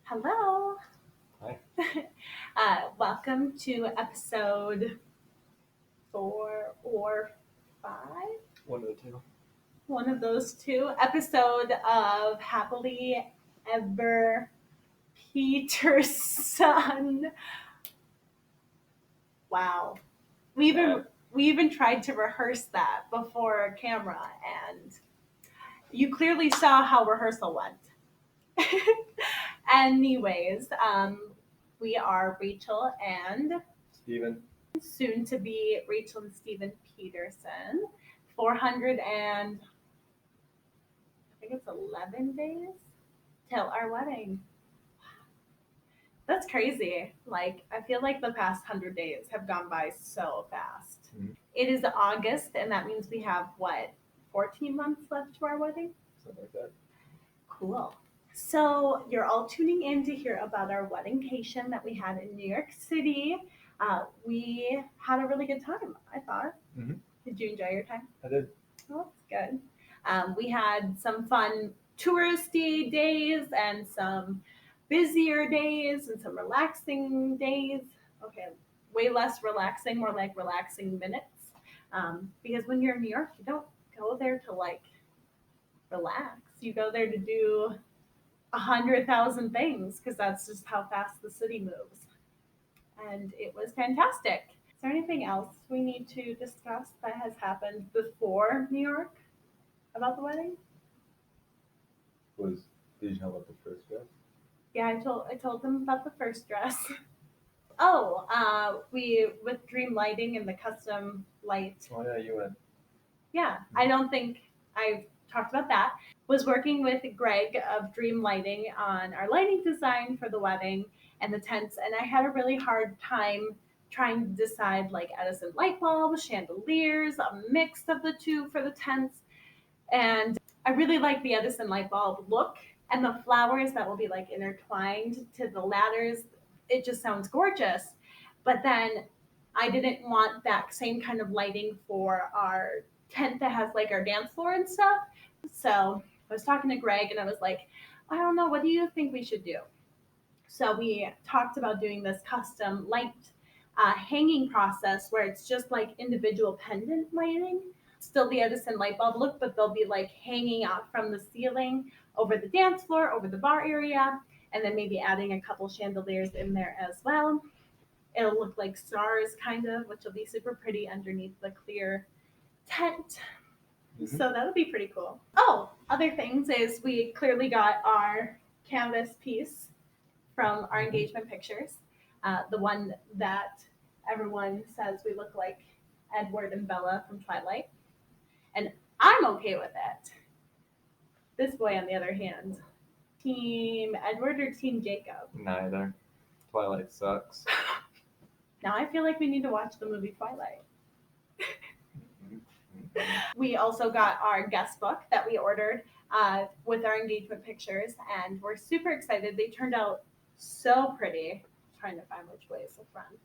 Hello. Hi. Welcome to episode 4 or 5. One of the two. One of those two. Episode of Happily Ever Peterson. Wow. We even we even tried to rehearse that before camera, and you clearly saw how rehearsal went. Anyways, we are Rachel and Steven. soon to be Rachel and Stephen Peterson. 400 and I think it's 11 days till our wedding. That's crazy. Like, I feel like the past 100 days have gone by so fast. Mhm. It is August, and that means we have what, 14 months left to our wedding? Something like that. Cool. So, you're all tuning in to hear about our wedding-cation that we had in New York City. We had a really good time, I thought. Mhm. Did you enjoy your time? I did. Oh, that's good. We had some fun touristy days and some busier days and some relaxing days. Okay, way less relaxing, more like relaxing minutes. Because when you're in New York, you don't go there to like relax. You go there to do 100,000 things because that's just how fast the city moves. And it was fantastic. Is there anything else we need to discuss that has happened before New York about the wedding? Did you know about the first dress? Yeah, I told them about the first dress. Oh, we with dream lighting and the custom light. Oh yeah, you went. Yeah, I don't think I've talked about that. Was working with Greg of Dream Lighting on our lighting design for the wedding and the tents, and I had a really hard time trying to decide like Edison light bulbs, chandeliers, a mix of the two for the tents. And I really like the Edison light bulb look and the flowers that will be like intertwined to the ladders. It just sounds gorgeous. But then I didn't want that same kind of lighting for our tent that has like our dance floor and stuff. So I was talking to Greg and I was like, I don't know, what do you think we should do? So we talked about doing this custom light hanging process where it's just like individual pendant lighting, still the Edison light bulb look, but they'll be like hanging out from the ceiling over the dance floor, over the bar area, and then maybe adding a couple chandeliers in there as well. It'll look like stars, kind of, which will be super pretty underneath the clear tent. Mhm. So that'll be pretty cool. Oh, other things is we clearly got our canvas piece from our engagement pictures. The one that everyone says we look like Edward and Bella from Twilight. And I'm okay with it. This boy, on the other hand, Team Edward or Team Jacob? Neither. Twilight sucks. Now I feel like we need to watch the movie Twilight. We also got our guest book that we ordered with our engagement pictures, and we're super excited. They turned out so pretty. I'm trying to find which way is the front.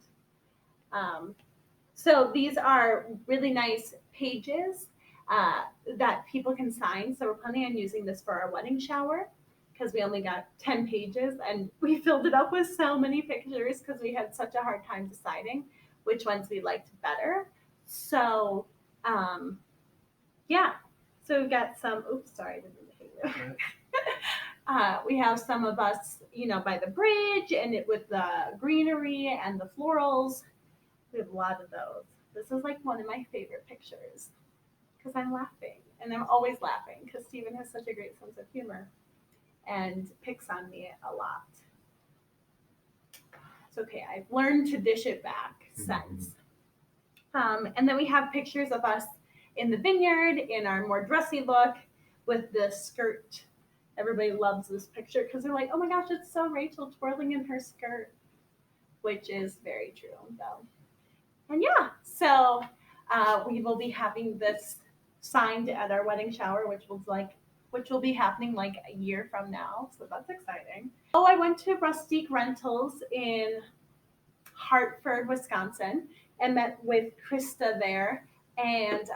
So these are really nice pages that people can sign. So we're planning on using this for our wedding shower because we only got 10 pages and we filled it up with so many pictures because we had such a hard time deciding which ones we liked better. So, um, yeah. So we've got some, oops, sorry, I didn't mean to hit you. We have some of us, by the bridge and with the greenery and the florals. We have a lot of those. This is like one of my favorite pictures because I'm laughing and I'm always laughing because Steven has such a great sense of humor and picks on me a lot. It's okay. I've learned to dish it back since. And then we have pictures of us in the vineyard in our more dressy look with the skirt. Everybody loves this picture because they're like, oh my gosh, it's so Rachel twirling in her skirt, which is very true, though. And yeah, so we will be having this signed at our wedding shower, which will be happening like a year from now. So that's exciting. Oh, I went to Rustique Rentals in Hartford, Wisconsin, and met with Krista there, and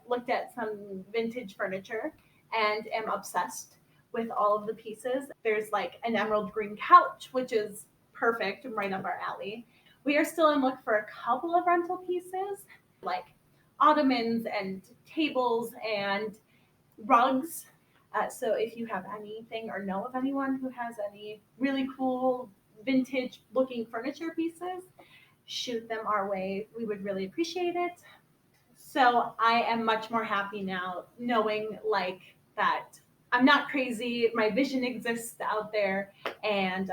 looked at some vintage furniture, and am obsessed with all of the pieces. There's like an emerald green couch, which is perfect, right up our alley. We are still in look for a couple of rental pieces, like ottomans and tables and rugs. So if you have anything or know of anyone who has any really cool vintage looking furniture pieces, shoot them our way. We would really appreciate it. So I am much more happy now knowing like that I'm not crazy. My vision exists out there, and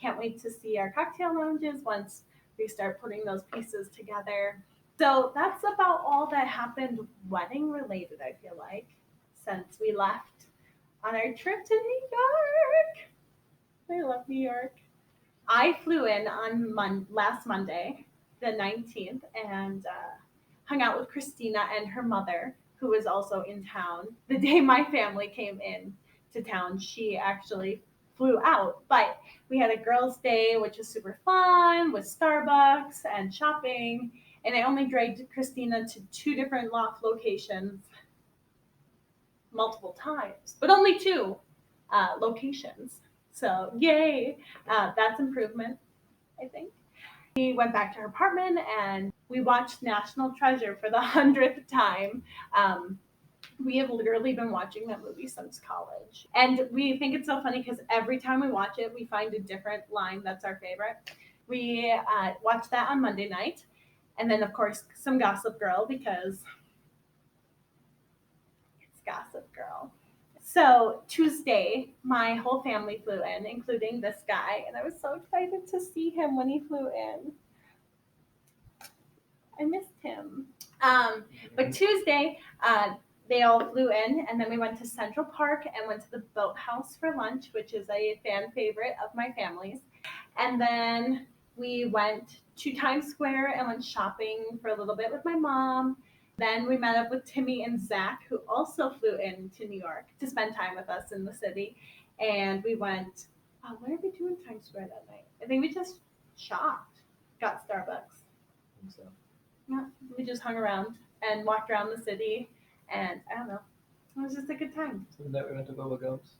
can't wait to see our cocktail lounges once we start putting those pieces together. So that's about all that happened wedding related, I feel like, since we left on our trip to New York. I love New York. I flew in on last Monday, the 19th, and hung out with Christina and her mother, who was also in town. The day my family came in to town, she actually flew out. But we had a girls' day, which was super fun with Starbucks and shopping. And I only dragged Christina to 2 different loft locations multiple times, but only 2 locations. So yay, that's improvement, I think. We went back to her apartment and we watched National Treasure for the 100th time. We have literally been watching that movie since college. And we think it's so funny because every time we watch it, we find a different line that's our favorite. We watched that on Monday night. And then, of course, some Gossip Girl because it's Gossip Girl. So Tuesday, my whole family flew in, including this guy, and I was so excited to see him when he flew in. I missed him. But Tuesday, they all flew in, and then we went to Central Park and went to the Boathouse for lunch, which is a fan favorite of my family's. And then we went to Times Square and went shopping for a little bit with my mom. Then we met up with Timmy and Zach, who also flew in to New York to spend time with us in the city. And we went, what did we do in Times Square that night? I think we just shopped, got Starbucks. So. Yeah, we just hung around and walked around the city, and I don't know, it was just a good time. So that we went to Bubba Gumps?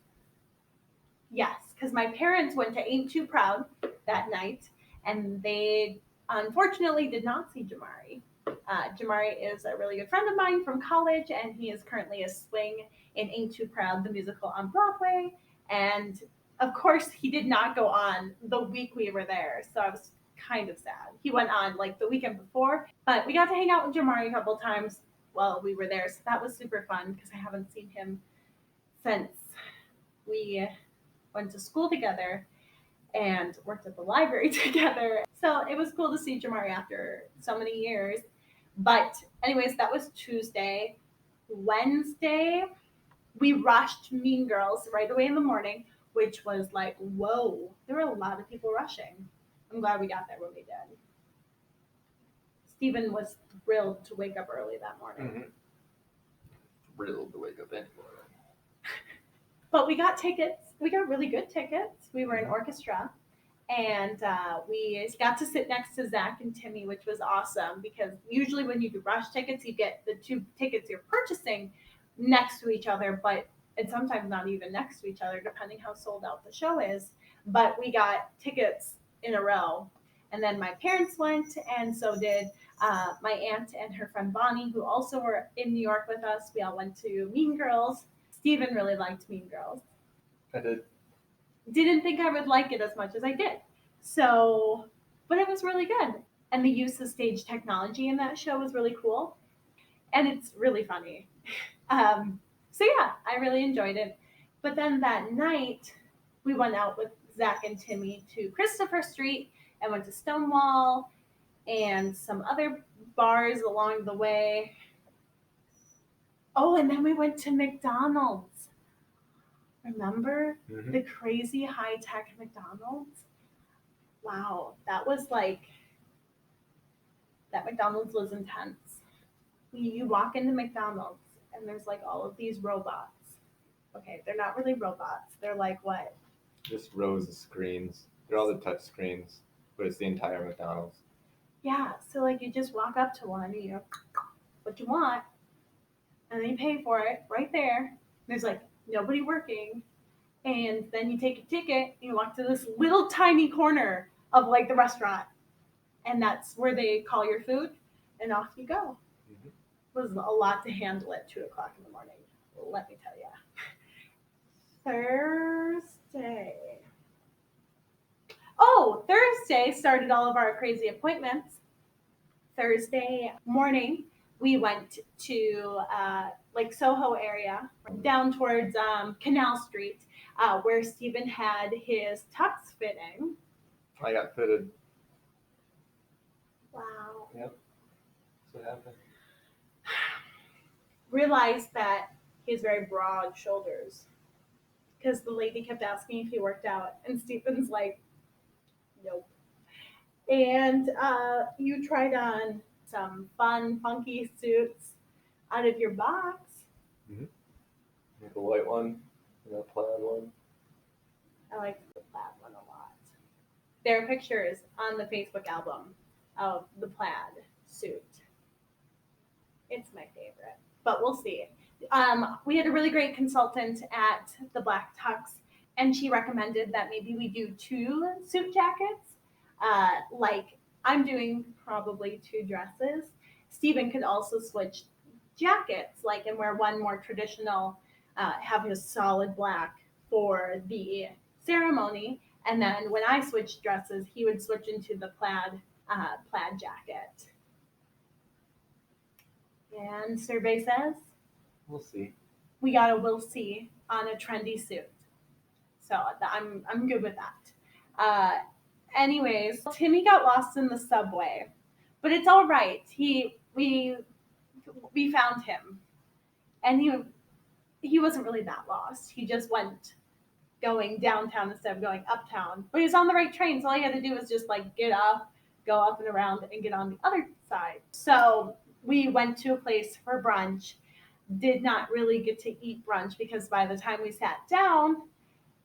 Yes, because my parents went to Ain't Too Proud that night, and they unfortunately did not see Jamari. Jamari is a really good friend of mine from college, and he is currently a swing in Ain't Too Proud, the musical on Broadway. And of course, he did not go on the week we were there, so I was kind of sad. He went on like the weekend before, but we got to hang out with Jamari a couple times while we were there, so that was super fun because I haven't seen him since we went to school together and worked at the library together. So it was cool to see Jamari after so many years. But anyways, that was Tuesday. Wednesday, we rushed Mean Girls right away in the morning, which was like, whoa, there were a lot of people rushing. I'm glad we got there when we did. Stephen was thrilled to wake up early that morning. Mm-hmm. Thrilled to wake up anyway. But we got tickets. We got really good tickets. We were in orchestra. And we got to sit next to Zach and Timmy, which was awesome because usually when you do rush tickets, you get the 2 tickets you're purchasing next to each other, but and sometimes not even next to each other, depending how sold out the show is. But we got tickets in a row. And then my parents went, and so did my aunt and her friend Bonnie, who also were in New York with us. We all went to Mean Girls. Stephen really liked Mean Girls. I did. Didn't think I would like it as much as I did. So, but it was really good. And the use of stage technology in that show was really cool. And it's really funny. So yeah, I really enjoyed it. But then that night, we went out with Zach and Timmy to Christopher Street and went to Stonewall and some other bars along the way. Oh, and then we went to McDonald's. Remember the crazy high-tech McDonald's? Wow, that was like, that McDonald's was intense. You walk into McDonald's and there's like all of these robots. Okay, they're not really robots. They're like what? Just rows of screens. They're all the touch screens, but it's the entire McDonald's. Yeah, so like you just walk up to one and you know what you want, and then you pay for it right there. There's like nobody working. And then you take a ticket, and you walk to this little tiny corner of like the restaurant, and that's where they call your food, and off you go. Mhm. It was a lot to handle at 2:00 in the morning. Let me tell you. Thursday. Oh, Thursday started all of our crazy appointments. Thursday morning, we went to like Soho area, down towards Canal Street, where Stephen had his tux fitting. I got fitted. Wow. Yep. That's what happened. Realized that he has very broad shoulders because the lady kept asking if he worked out, and Stephen's like, nope. And you tried on some fun, funky suits out of your box. Mm-hmm. Like a white one, and a plaid one. I like the plaid one a lot. There are pictures on the Facebook album of the plaid suit. It's my favorite, but we'll see. We had a really great consultant at the Black Tux, and she recommended that maybe we do 2 suit jackets. Like I'm doing probably 2 dresses. Stephen could also switch jackets, like and wear one more traditional, have his solid black for the ceremony, and then when I switched dresses, he would switch into the plaid jacket. And survey says We'll see. we got a we'll see on a trendy suit. So I'm good with that. Anyways, Timmy got lost in the subway, but it's all right. We found him, and he wasn't really that lost. He just went going downtown instead of going uptown. But he was on the right train, so all he had to do was just like get up, go up and around, and get on the other side. So we went to a place for brunch. Did not really get to eat brunch because by the time we sat down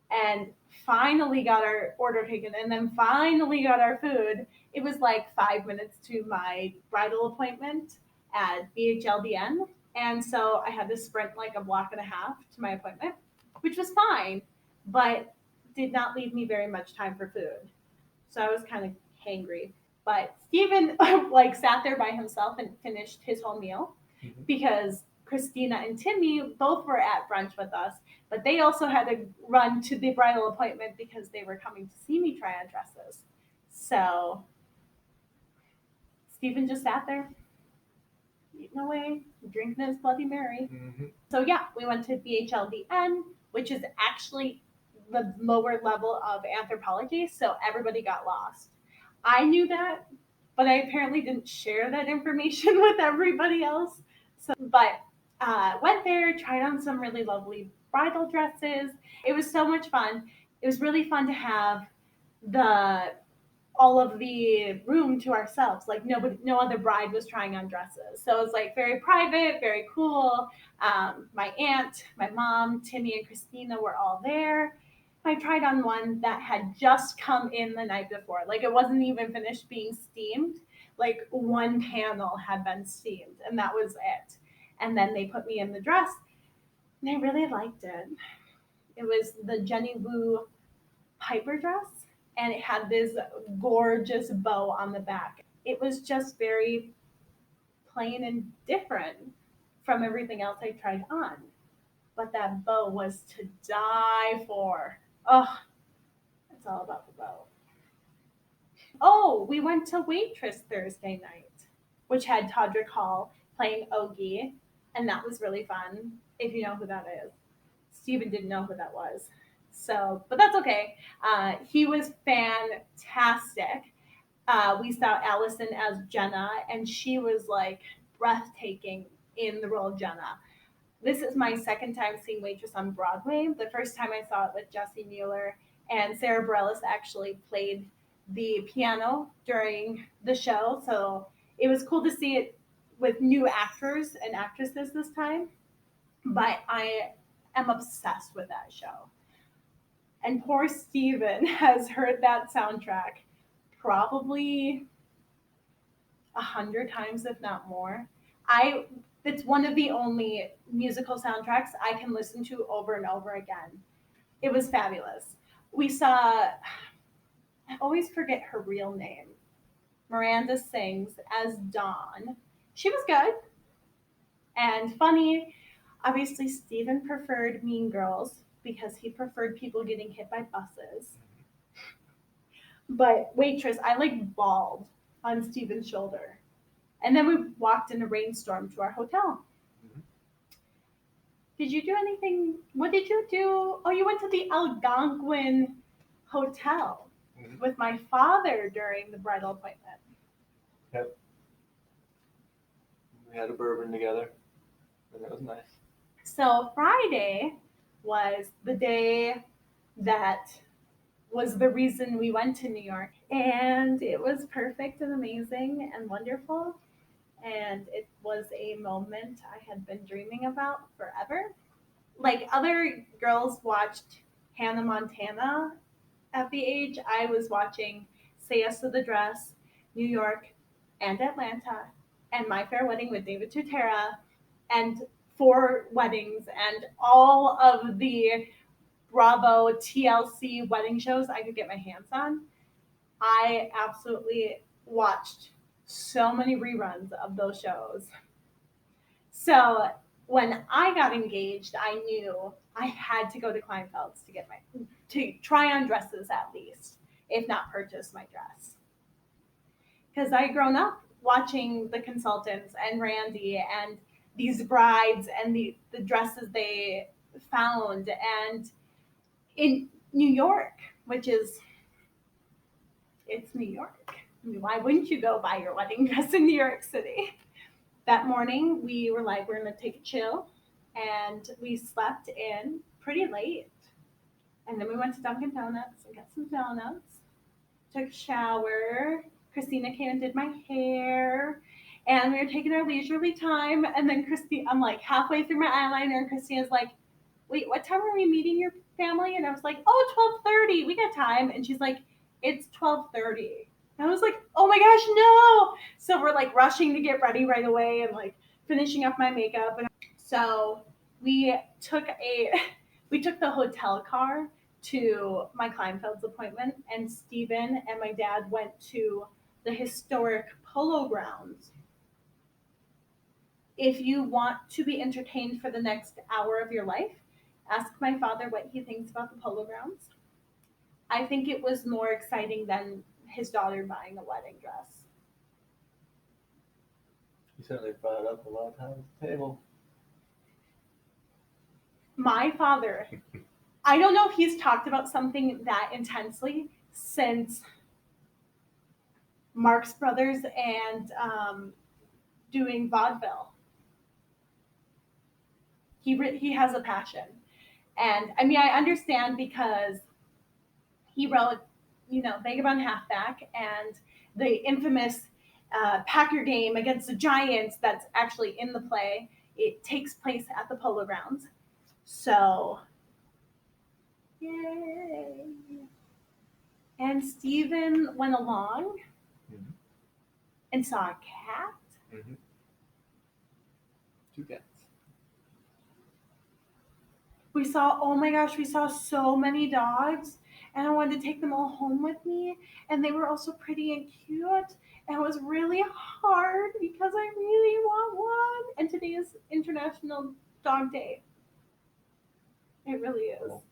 and finally got our order taken and then finally got our food, it was like 5 minutes to my bridal appointment at BHLDN. And so I had to sprint like a block and a half to my appointment, which was fine, but did not leave me very much time for food. So I was kind of hangry. But Stephen like sat there by himself and finished his whole meal because Christina and Timmy both were at brunch with us, but they also had to run to the bridal appointment because they were coming to see me try on dresses. So Stephen just sat there, eating away, drinking his Bloody Mary. Mm-hmm. So yeah, we went to BHLDN, which is actually the lower level of anthropology, so everybody got lost. I knew that, but I apparently didn't share that information with everybody else. So, but went there, tried on some really lovely bridal dresses. It was so much fun. It was really fun to have the all of the room to ourselves. Like no other bride was trying on dresses. So it was like very private, very cool. My aunt, my mom, Timmy, and Christina were all there. I tried on one that had just come in the night before. Like it wasn't even finished being steamed. Like one panel had been steamed, and that was it. And then they put me in the dress, and I really liked it. It was the Jenny Wu Piper dress, and it had this gorgeous bow on the back. It was just very plain and different from everything else I tried on. But that bow was to die for. Oh, it's all about the bow. Oh, we went to Waitress Thursday night, which had Todrick Hall playing Ogie, and that was really fun, if you know who that is. Steven didn't know who that was. So, but that's okay. He was fantastic. We saw Allison as Jenna, and she was like breathtaking in the role of Jenna. This is my second time seeing Waitress on Broadway. The first time I saw it with Jessie Mueller, and Sarah Bareilles actually played the piano during the show. So it was cool to see it with new actors and actresses this time. But I am obsessed with that show. And poor Steven has heard that soundtrack probably 100 times, if not more. I It's one of the only musical soundtracks I can listen to over and over again. It was fabulous. We saw, I always forget her real name. Miranda sings as Dawn. She was good and funny. Obviously, Steven preferred Mean Girls because he preferred people getting hit by buses. But Waitress, I like bawled on Steven's shoulder. And then we walked in a rainstorm to our hotel. Mhm. Did you do anything? What did you do? Oh, you went to the Algonquin Hotel Mhm. with my father during the bridal appointment. Yep. We had a bourbon together, and it was nice. So Friday was the day that was the reason we went to New York. And it was perfect and amazing and wonderful. And it was a moment I had been dreaming about forever. Like other girls watched Hannah Montana at the age, I was watching Say Yes to the Dress, New York, and Atlanta, and My Fair Wedding with David Tutera, and Four Weddings, and all of the Bravo TLC wedding shows I could get my hands on. I absolutely watched so many reruns of those shows. So when I got engaged, I knew I had to go to Kleinfeld's to get my to try on dresses at least, if not purchase my dress. Because I had grown up watching the consultants and Randy and these brides and the dresses they found and in New York, which is it's New York. I mean, why wouldn't you go buy your wedding dress in New York City? That morning, we were like, we're going to take a chill. And we slept in pretty late. And then we went to Dunkin' Donuts and got some donuts, took a shower. Christina came and did my hair. And we were taking our leisurely time. And then I'm like halfway through my eyeliner, and Christina's like, wait, what time are we meeting your family? And I was like, oh, 12:30. We got time. And she's like, it's 12:30. And I was like, oh my gosh, no. So we're like rushing to get ready right away and like finishing up my makeup. And so we took a we took the hotel car to my Kleinfeld's appointment, and Steven and my dad went to the historic polo grounds. If you want to be entertained for the next hour of your life, ask my father what he thinks about the polo grounds. I think it was more exciting than his daughter buying a wedding dress. You certainly brought it up a lot of times at the table. My father, I don't know if he's talked about something that intensely since Marx Brothers and doing vaudeville. He has a passion, and I mean I understand because he wrote, Vagabond Halfback and the infamous Packer game against the Giants that's actually in the play. It takes place at the Polo Grounds. So, yay. And Steven went along Mhm. and saw a cat. Mhm. Two cats. Oh my gosh, we saw so many dogs. And I wanted to take them all home with me. And they were also pretty and cute. And it was really hard because I really want one. And today is International Dog Day. It really is. Cool.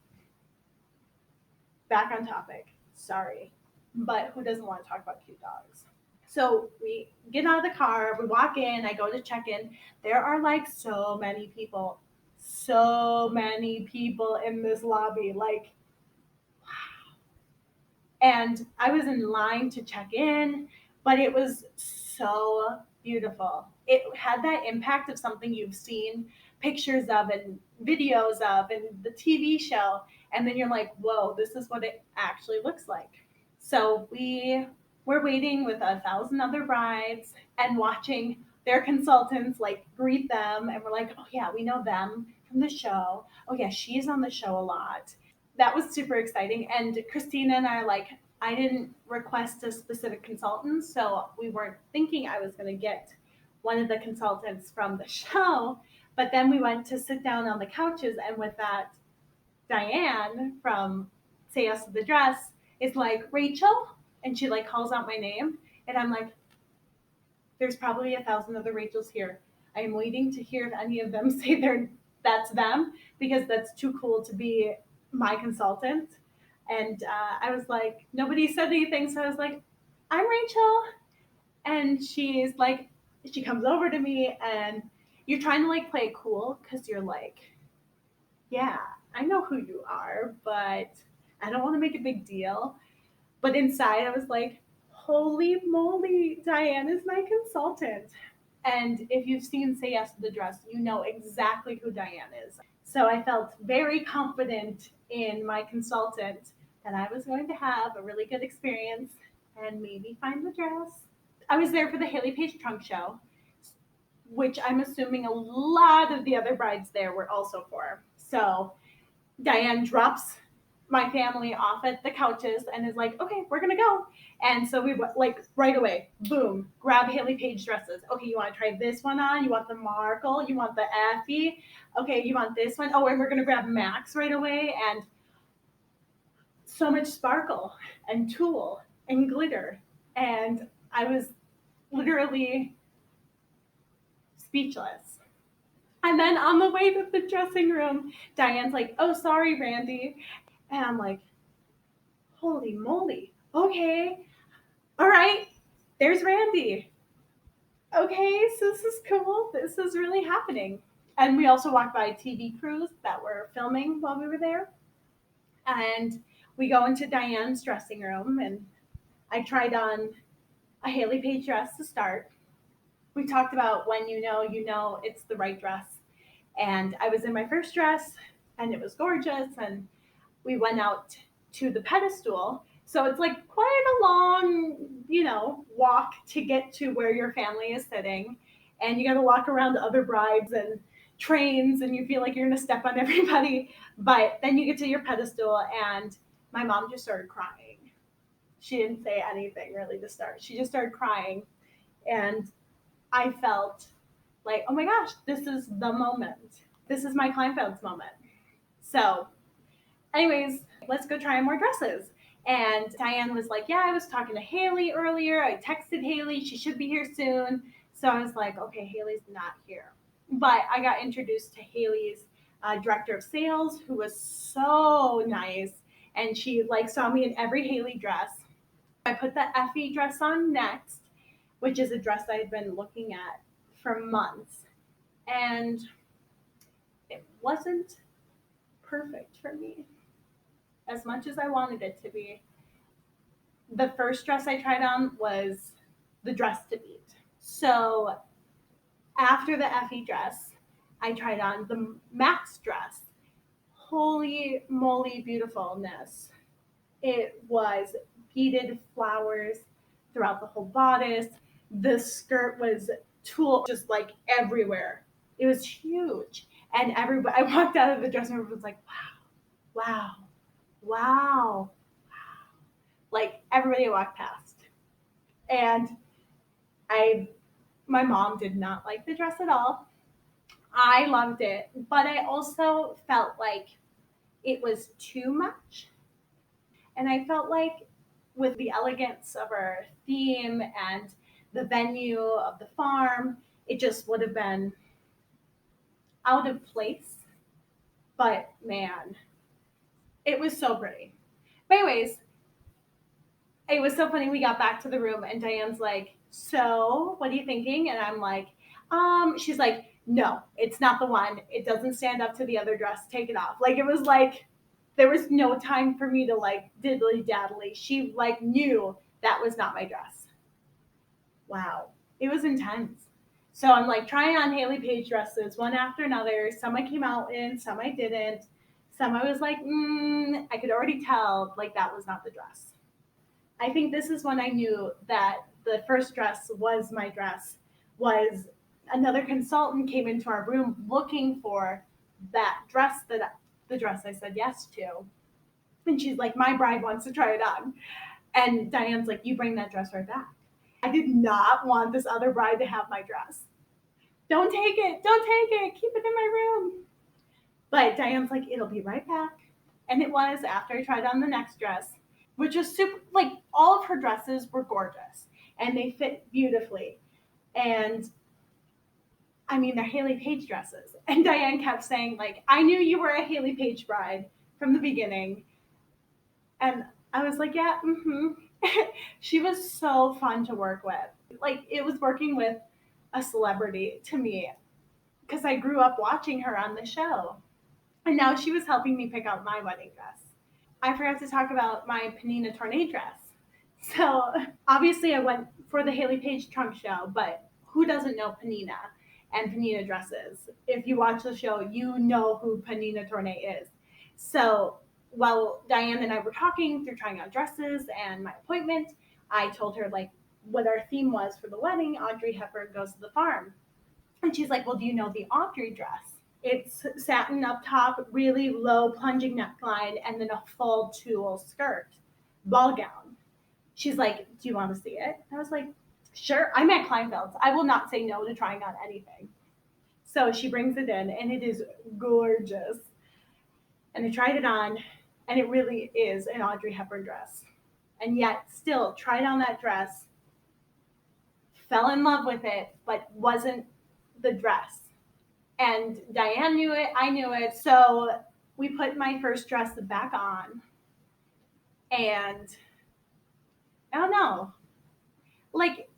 Back on topic. Sorry. But who doesn't want to talk about cute dogs? So we get out of the car, we walk in, I go to check in. There are like so many people in this lobby. Like, and I was in line to check in, but it was so beautiful. It had that impact of something you've seen pictures of and videos of and the TV show, and then you're like, whoa, this is what it actually looks like. So we were waiting with 1,000 other brides and watching their consultants like greet them, and we're like, oh yeah, we know them from the show. Oh yeah, she's on the show a lot. That was super exciting. And Christina and I are like, I didn't request a specific consultant, so we weren't thinking I was going to get one of the consultants from the show. But then we went to sit down on the couches, and with that, Diane from Say Yes to the Dress is like, Rachel, and she like calls out my name, and I'm like, there's probably 1,000 other Rachels here. I am waiting to hear if any of them say that's them, because that's too cool to be my consultant. And I was like, nobody said anything, so I was like, I'm Rachel, and she's like, she comes over to me, and you're trying to like play it cool because you're like, yeah, I know who you are, but I don't want to make a big deal. But inside, I was like, holy moly, Diane is my consultant. And if you've seen Say Yes to the Dress, you know exactly who Diane is. So I felt very confident in my consultant that I was going to have a really good experience and maybe find the dress. I was there for the Haley Page trunk show, which I'm assuming a lot of the other brides there were also for. So Diane drops my family off at the couches and is like, okay, we're gonna go. And so we like right away, boom, grab Haley Page dresses. Okay, you want to try this one on? You want the Markle? You want the Effie? Okay, you want this one? Oh, and we're gonna grab Max right away. And so much sparkle and tulle and glitter. And I was literally speechless. And then on the way to the dressing room, Diane's like, oh, sorry, Randy. And I'm like, holy moly. Okay. All right. There's Randy. Okay. So this is cool. This is really happening. And we also walked by TV crews that were filming while we were there. And we go into Diane's dressing room, and I tried on a Haley Page dress to start. We talked about when you know it's the right dress. And I was in my first dress, and it was gorgeous. And we went out to the pedestal. So it's like quite a long, walk to get to where your family is sitting. And you got to walk around the other brides and trains, and you feel like you're going to step on everybody. But then you get to your pedestal, and my mom just started crying. She didn't say anything really to start. She just started crying. And I felt like, oh my gosh, this is the moment. This is my Kleinfeld's moment. So anyways, let's go try on more dresses. And Diane was like, yeah, I was talking to Haley earlier. I texted Haley. She should be here soon. So I was like, okay, Haley's not here. But I got introduced to Haley's director of sales, who was so nice. And she like saw me in every Haley dress. I put the Effie dress on next, which is a dress I had been looking at for months. And it wasn't perfect for me as much as I wanted it to be. The first dress I tried on was the dress to beat. So after the Effie dress, I tried on the Max dress. Holy moly, beautifulness. It was beaded flowers throughout the whole bodice. The skirt was tulle just like everywhere. It was huge. And everybody, I walked out of the dressing room and was like, wow, wow, wow. Like everybody walked past. And my mom did not like the dress at all. I loved it, but I also felt like it was too much. And I felt like with the elegance of our theme and the venue of the farm, it just would have been out of place. But man, it was so pretty. But anyways, it was so funny. We got back to the room, and Diane's like, so what are you thinking? And I'm like, she's like, no, it's not the one. It doesn't stand up to the other dress. Take it off. Like, it was like, there was no time for me to like diddly daddly. She like knew that was not my dress. Wow. It was intense. So I'm like trying on Haley Page dresses one after another. Some I came out in, some I didn't. Some I was like, I could already tell like that was not the dress. I think this is when I knew that the first dress was my dress. Was another consultant came into our room looking for that dress, that the dress I said yes to. And she's like, my bride wants to try it on. And Diane's like, you bring that dress right back. I did not want this other bride to have my dress. don't take it, keep it in my room. But Diane's like, it'll be right back. And it was after I tried on the next dress, which was super, like, all of her dresses were gorgeous and they fit beautifully. And I mean, they're Haley Page dresses. And Diane kept saying, like, I knew you were a Haley Page bride from the beginning. And I was like, yeah, mm-hmm. She was so fun to work with. Like, it was working with a celebrity to me because I grew up watching her on the show. And now she was helping me pick out my wedding dress. I forgot to talk about my Panina Tornade dress. So obviously I went for the Haley Page trunk show, but who doesn't know Panina and Panina dresses? If you watch the show, you know who Panina Tornade is. So while Diane and I were talking through trying on dresses and my appointment, I told her like what our theme was for the wedding. Audrey Hepburn Goes to the Farm. And she's like, well, do you know the Audrey dress? It's satin up top, really low plunging neckline, and then a full tulle skirt, ball gown. She's like, do you want to see it? I was like, sure. I'm at Kleinfeld's. I will not say no to trying on anything. So she brings it in, and it is gorgeous. And I tried it on, and it really is an Audrey Hepburn dress. And yet, still, tried on that dress, fell in love with it, but wasn't the dress. And Diane knew it, I knew it. So we put my first dress back on. And I don't know, like,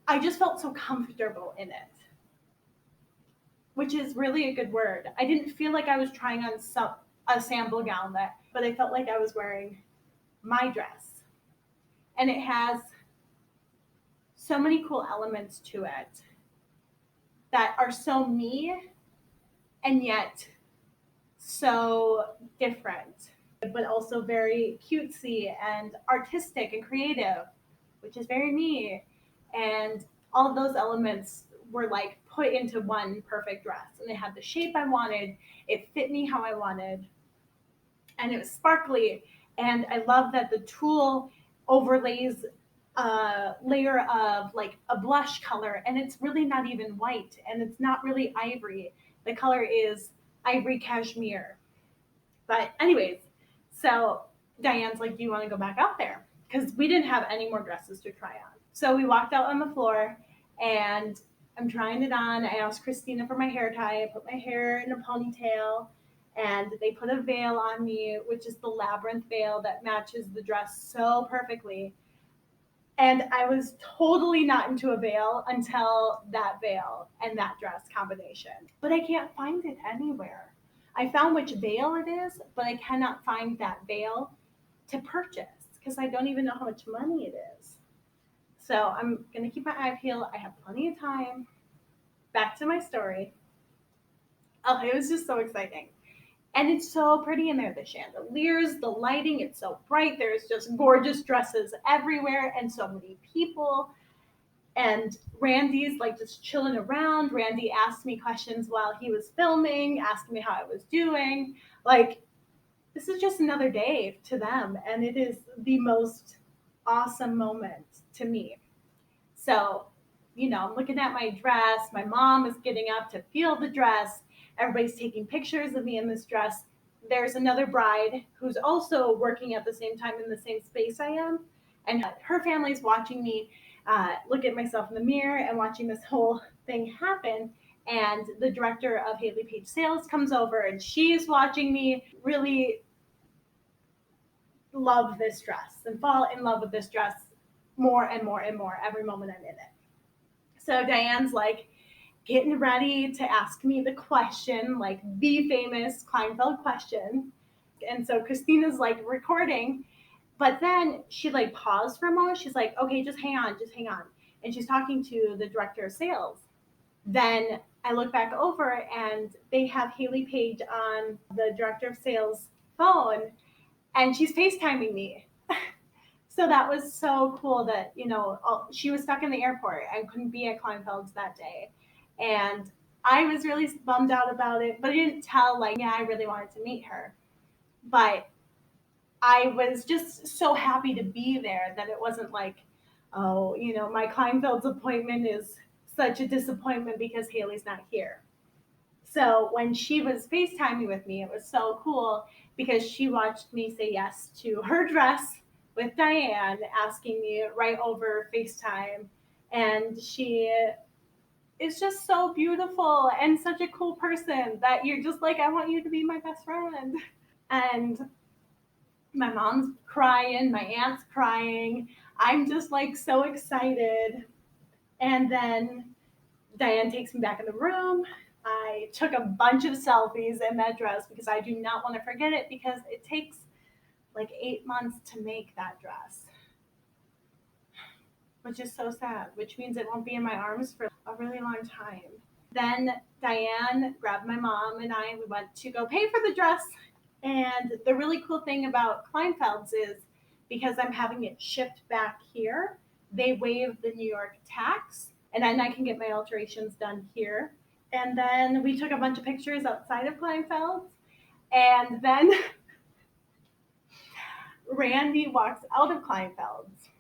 I just felt so comfortable in it, which is really a good word. I didn't feel like I was trying on a sample gown, but I felt like I was wearing my dress. And it has so many cool elements to it that are so me and yet so different, but also very cutesy and artistic and creative, which is very me. And all of those elements were like put into one perfect dress. And it had the shape I wanted, it fit me how I wanted, and it was sparkly. And I love that the tulle overlays a layer of like a blush color, and it's really not even white, and it's not really ivory. The color is ivory cashmere. But anyways, so Diane's like, do you want to go back out there? Because we didn't have any more dresses to try on. So we walked out on the floor, and I'm trying it on. I asked Christina for my hair tie. I put my hair in a ponytail, and they put a veil on me, which is the labyrinth veil that matches the dress so perfectly. And I was totally not into a veil until that veil and that dress combination. But I can't find it anywhere. I found which veil it is, but I cannot find that veil to purchase because I don't even know how much money it is. So I'm going to keep my eye peeled. I have plenty of time. Back to my story. Oh, it was just so exciting. And it's so pretty in there. The chandeliers, the lighting, it's so bright. There's just gorgeous dresses everywhere and so many people. And Randy's like just chilling around. Randy asked me questions while he was filming, asking me how I was doing. Like, this is just another day to them. And it is the most awesome moment to me. So, I'm looking at my dress. My mom is getting up to feel the dress. Everybody's taking pictures of me in this dress. There's another bride who's also working at the same time in the same space I am. And her family's watching me look at myself in the mirror and watching this whole thing happen. And the director of Haley Page Sales comes over and she's watching me really love this dress and fall in love with this dress more and more and more every moment I'm in it. So Diane's like getting ready to ask me the question, like the famous Kleinfeld question. And so Christina's like recording, but then she like paused for a moment. She's like, okay, just hang on. And she's talking to the director of sales. Then I look back over and they have Haley Page on the director of sales phone and she's FaceTiming me. So that was so cool that, she was stuck in the airport and couldn't be at Kleinfeld's that day. And I was really bummed out about it, but I didn't tell, I really wanted to meet her. But I was just so happy to be there that it wasn't like, oh, my Kleinfeld's appointment is such a disappointment because Haley's not here. So when she was FaceTiming with me, it was so cool because she watched me say yes to her dress with Diane, asking me right over FaceTime. And she is just so beautiful and such a cool person that you're just like, I want you to be my best friend. And my mom's crying, my aunt's crying. I'm just like so excited. And then Diane takes me back in the room. I took a bunch of selfies in that dress because I do not want to forget it because it takes like 8 months to make that dress, which is so sad, which means it won't be in my arms for a really long time. Then Diane grabbed my mom and we went to go pay for the dress. And the really cool thing about Kleinfeld's is because I'm having it shipped back here, they waive the New York tax, and then I can get my alterations done here. And then we took a bunch of pictures outside of Kleinfeld's, and then Randy walks out of Kleinfeld's,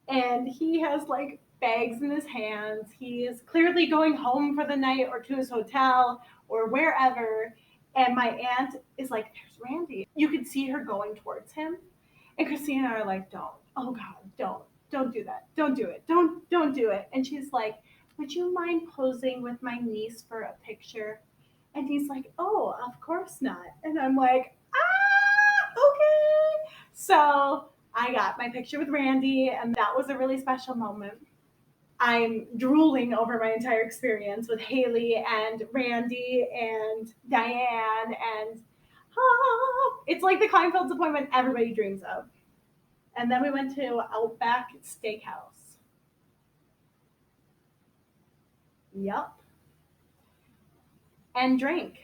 and he has like bags in his hands. He is clearly going home for the night or to his hotel or wherever. And my aunt is like, there's Randy. You could see her going towards him. And Christina and I are like, don't. Oh God, don't do that. Don't do it. Don't do it. And she's like, would you mind posing with my niece for a picture? And he's like, oh, of course not. And I'm like, okay. So I got my picture with Randy, and that was a really special moment. I'm drooling over my entire experience with Haley and Randy and Diane, and it's like the Kleinfeld's appointment everybody dreams of. And then we went to Outback Steakhouse. Yup. And drank.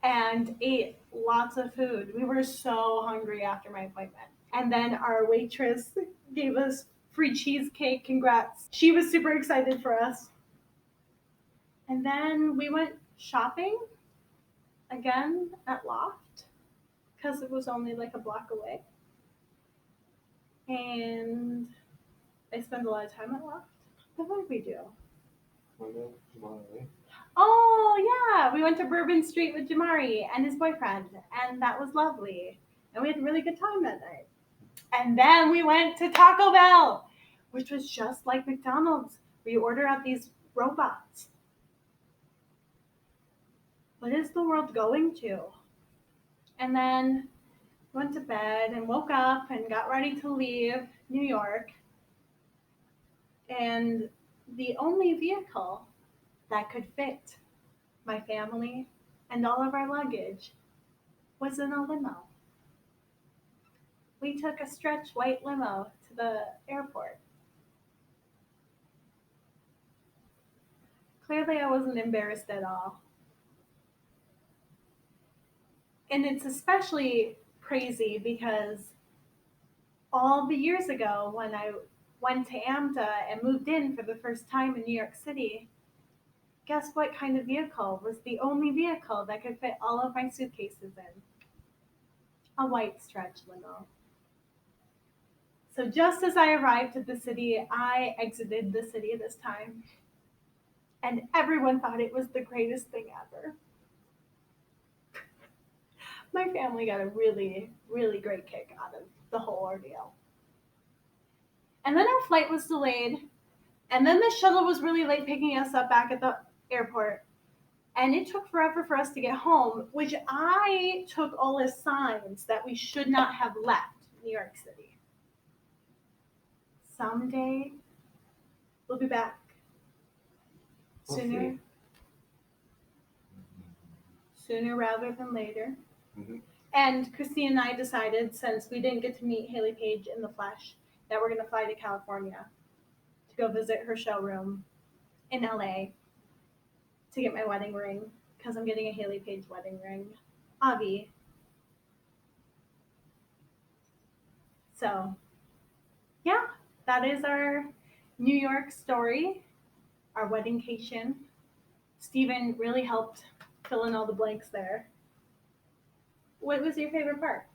And ate lots of food. We were so hungry after my appointment. And then our waitress gave us free cheesecake. Congrats. She was super excited for us. And then we went shopping again at Loft because it was only like a block away. And I spent a lot of time at Loft. What did we do? Oh, yeah. We went to Bourbon Street with Jamari and his boyfriend, and that was lovely. And we had a really good time that night. And then we went to Taco Bell, which was just like McDonald's. We order out these robots. What is the world going to? And then went to bed and woke up and got ready to leave New York. And the only vehicle that could fit my family and all of our luggage was in a limo. We took a stretch white limo to the airport. Clearly, I wasn't embarrassed at all. And it's especially crazy because all the years ago when I went to AMDA and moved in for the first time in New York City, guess what kind of vehicle was the only vehicle that could fit all of my suitcases in? A white stretch limo. So just as I arrived at the city, I exited the city this time. And everyone thought it was the greatest thing ever. My family got a really, really great kick out of the whole ordeal. And then our flight was delayed. And then the shuttle was really late picking us up back at the airport. And it took forever for us to get home, which I took all as signs that we should not have left New York City. Someday we'll be back. Sooner rather than later. Mm-hmm. And Christine and I decided, since we didn't get to meet Haley Page in the flesh, that we're going to fly to California to go visit her showroom in LA to get my wedding ring, because I'm getting a Haley Page wedding ring. Avi. So, yeah, that is our New York story, our Wedding-Cation. Stephen really helped fill in all the blanks there. What was your favorite part?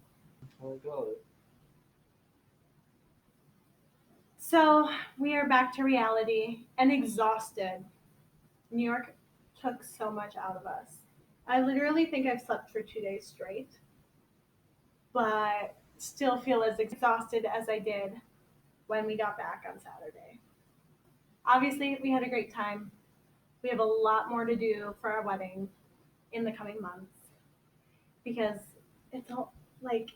So we are back to reality and exhausted. New York took so much out of us. I literally think I've slept for 2 days straight, but still feel as exhausted as I did when we got back on Saturday. Obviously, we had a great time. We have a lot more to do for our wedding in the coming months because it's like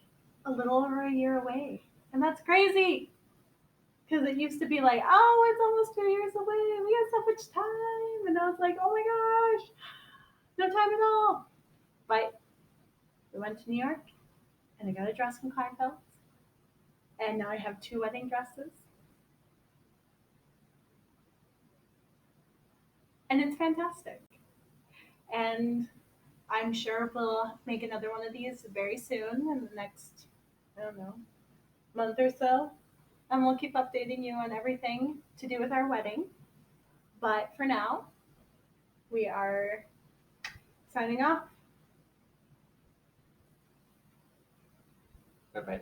a little over a year away. And that's crazy because it used to be like, oh, it's almost 2 years away. We have so much time. And I was like, oh my gosh, no time at all. But we went to New York and I got a dress from Kleinfeld. And now I have 2 wedding dresses. And it's fantastic. And I'm sure we'll make another one of these very soon in the next, I don't know, month or so. And we'll keep updating you on everything to do with our wedding. But for now, we are signing off. Bye bye.